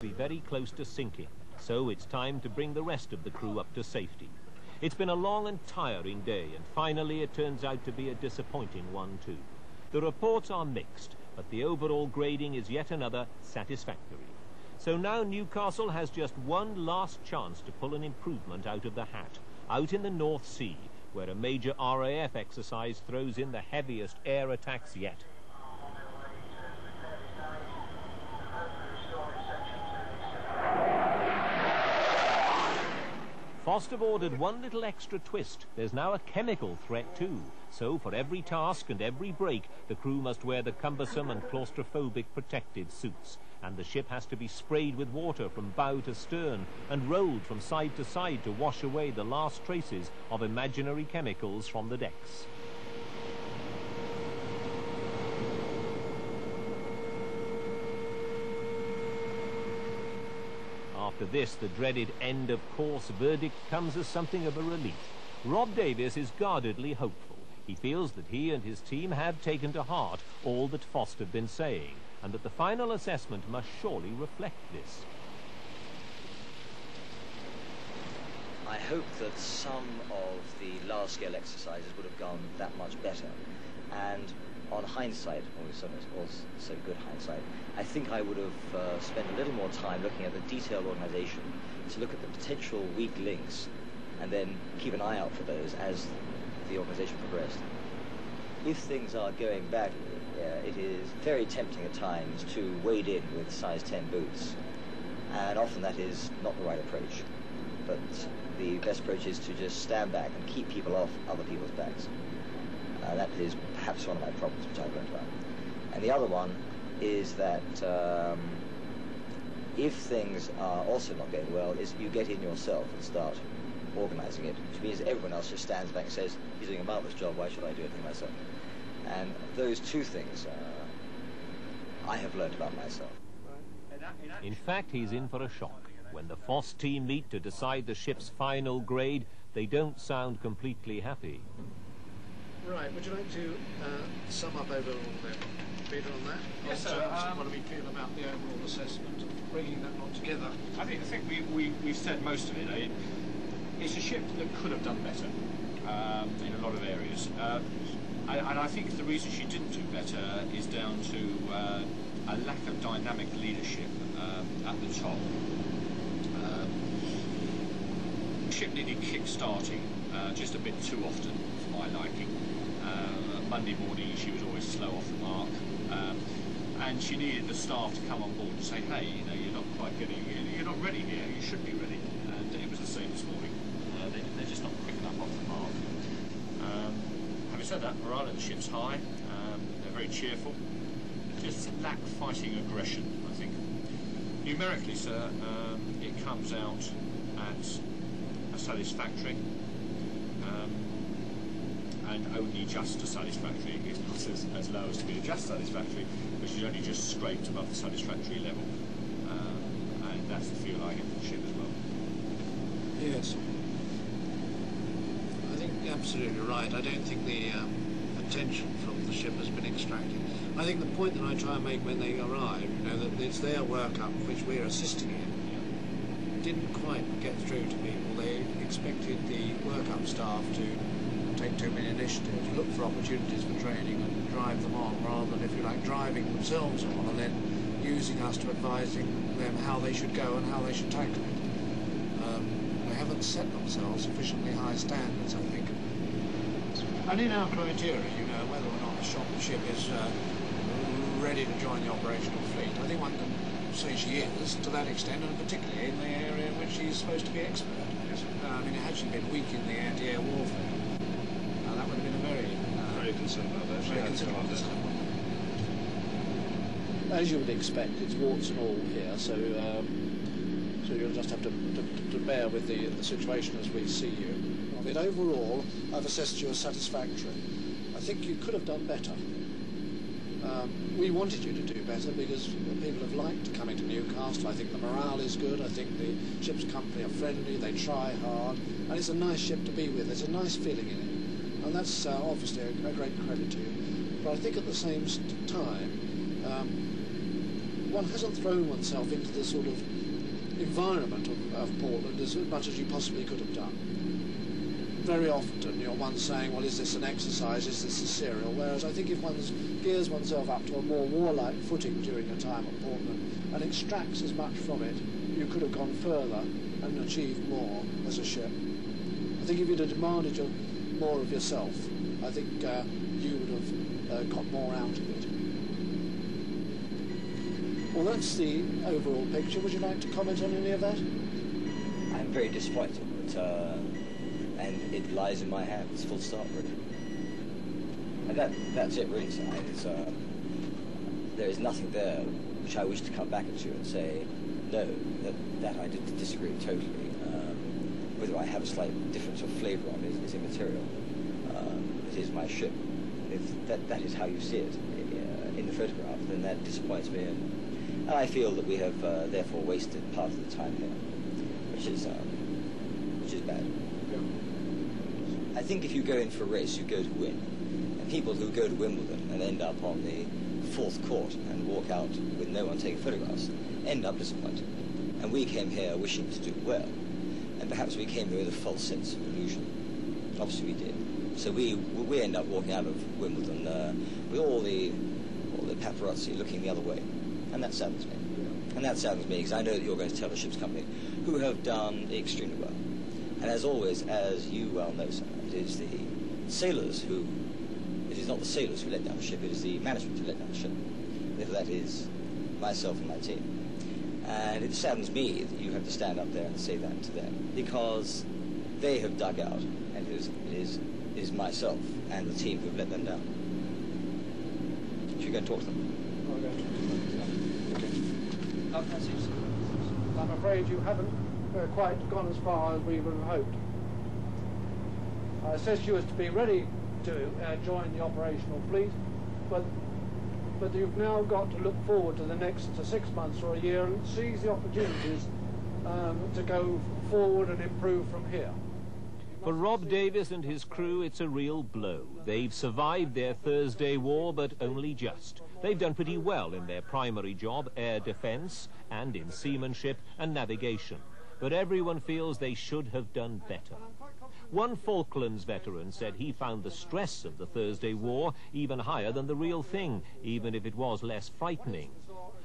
be very close to sinking, so it's time to bring the rest of the crew up to safety. It's been a long and tiring day, and finally it turns out to be a disappointing one too. The reports are mixed, but the overall grading is yet another satisfactory. So now Newcastle has just one last chance to pull an improvement out of the hat, out in the North Sea, where a major RAF exercise throws in the heaviest air attacks yet. Foster ordered one little extra twist. There's now a chemical threat too. So for every task and every break, the crew must wear the cumbersome and claustrophobic protective suits. And the ship has to be sprayed with water from bow to stern and rolled from side to side to wash away the last traces of imaginary chemicals from the decks. After this, the dreaded end-of-course verdict comes as something of a relief. Rob Davies is guardedly hopeful. He feels that he and his team have taken to heart all that Foster had been saying, and that the final assessment must surely reflect this. I hope that some of the large-scale exercises would have gone that much better. And on hindsight, also good hindsight, I think I would have spent a little more time looking at the detailed organization to look at the potential weak links and then keep an eye out for those as the organization progressed. If things are going badly, it is very tempting at times to wade in with size 10 boots, and often that is not the right approach. But the best approach is to just stand back and keep people off other people's backs. That is perhaps one of my problems which I've learned about. And the other one is that if things are also not going well, is you get in yourself and start organizing it, which means that everyone else just stands back and says, he's doing a marvelous job, why should I do anything myself? And those two things I have learned about myself. In fact, he's in for a shock. When the FOSS team meet to decide the ship's final grade, they don't sound completely happy. Right, would you like to sum up overall then, Peter, on that? Yes, sir. What do we feel about the overall assessment of bringing that lot together? I think we've said most of it. It's a ship that could have done better in a lot of areas. And I think the reason she didn't do better is down to a lack of dynamic leadership at the top. The ship needed kick-starting just a bit too often for my liking. Monday morning she was always slow off the mark, and she needed the staff to come on board and say, hey, you know, you're not quite getting, you're not ready here, you should be ready. And it was the same this morning. They're just not quick enough off the mark. Having said that, morale of the ship's high, they're very cheerful, just lack fighting aggression, I think. Numerically, sir, it comes out at a satisfactory, and only just a satisfactory. It's not as low as to be a just satisfactory, which is only just scraped above the satisfactory level, and that's the feel I get from the ship as well. Yes. I think you're absolutely right. I don't think the attention from the ship has been extracted. I think the point that I try and make when they arrive, you know, that it's their workup which we're assisting in, didn't quite get through to people. They expected the workup staff to take too many initiatives, look for opportunities for training and drive them on, rather than, if you like, driving themselves on and then using us to advising them how they should go and how they should tackle it. They haven't set themselves sufficiently high standards, I think. And in our criteria, you know, whether or not the ship is ready to join the operational fleet, I think one can say she is, to that extent, and particularly in the area in which she's supposed to be expert. Yes. I mean, had she been weak in the anti-air warfare, that would have been a very concerned about that. Very concerned about this. As you would expect, it's warts and all here, so so you'll just have to bear with the situation as we see you. But overall, I've assessed you as satisfactory. I think you could have done better. We wanted you to do better because people have liked coming to Newcastle. I think the morale is good. I think the ship's company are friendly. They try hard, and it's a nice ship to be with. There's a nice feeling in it. And that's obviously a great credit to you. But I think at the same time, one hasn't thrown oneself into the sort of environment of Portland as much as you possibly could have done. Very often you're one saying, well, is this an exercise, is this a serial? Whereas I think if one gears oneself up to a more warlike footing during your time at Portland and extracts as much from it, you could have gone further and achieved more as a ship. I think if you'd have demanded more of yourself, I think you would have got more out of it. Well, that's the overall picture. Would you like to comment on any of that? I'm very disappointed, but, and it lies in my hands, full stop, really. And that's it, really, sir. There is nothing there which I wish to come back at you and say, no, that I disagree totally. Whether I have a slight difference of flavour on it is immaterial. It is my ship. If that is how you see it in the photograph, then that disappoints me, and I feel that we have therefore wasted part of the time here, which is bad. Yeah. I think if you go in for a race, you go to win. And people who go to Wimbledon and end up on the fourth court and walk out with no one taking photographs end up disappointed. And we came here wishing to do well, and perhaps we came here with a false sense of illusion. Obviously we did. So we end up walking out of Wimbledon with all the paparazzi looking the other way, and that saddens me. And that saddens me because I know that you're going to tell a ship's company who have done extremely well. And as always, as you well know, sir, it is not the sailors who let down the ship, it is the management who let down the ship. Therefore that is myself and my team. And it saddens me that you have to stand up there and say that to them, because they have dug out, and it is myself and the team who have let them down. Should we go and talk to them? I'm afraid you haven't quite gone as far as we would have hoped. I said you was to be ready to join the operational fleet, but you've now got to look forward to the next 6 months or a year and seize the opportunities to go forward and improve from here. For Rob Davis and his crew, it's a real blow. They've survived their Thursday war, but only just. They've done pretty well in their primary job, air defence, and in seamanship and navigation. But everyone feels they should have done better. One Falklands veteran said he found the stress of the Thursday war even higher than the real thing, even if it was less frightening.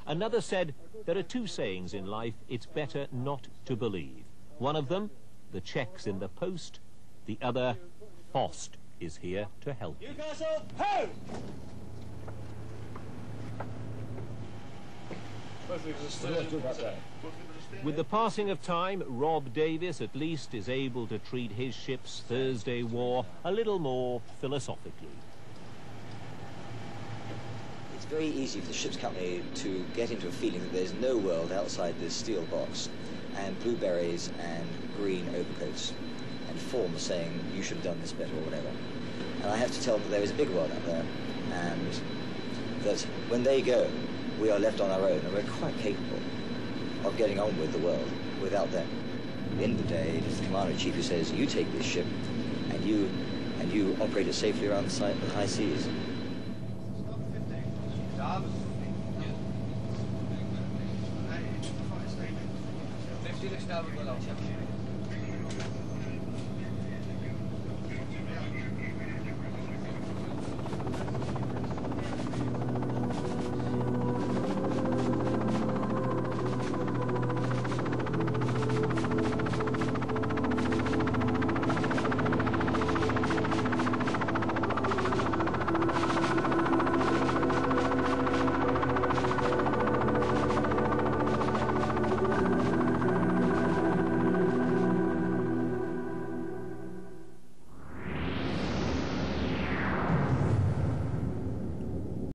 Another said, there are two sayings in life it's better not to believe. One of them, the check's in the post. The other, Fost is here to help you. Newcastle, ho! With the passing of time, Rob Davis at least is able to treat his ship's Thursday war a little more philosophically. It's very easy for the ship's company to get into a feeling that there's no world outside this steel box and blueberries and green overcoats and forms saying you should have done this better or whatever. And I have to tell them that there is a big world out there, and that when they go, we are left on our own, and we're quite capable of getting on with the world without them. At the end of the day, it is the commander-in-chief who says, you take this ship and you operate it safely around the high seas.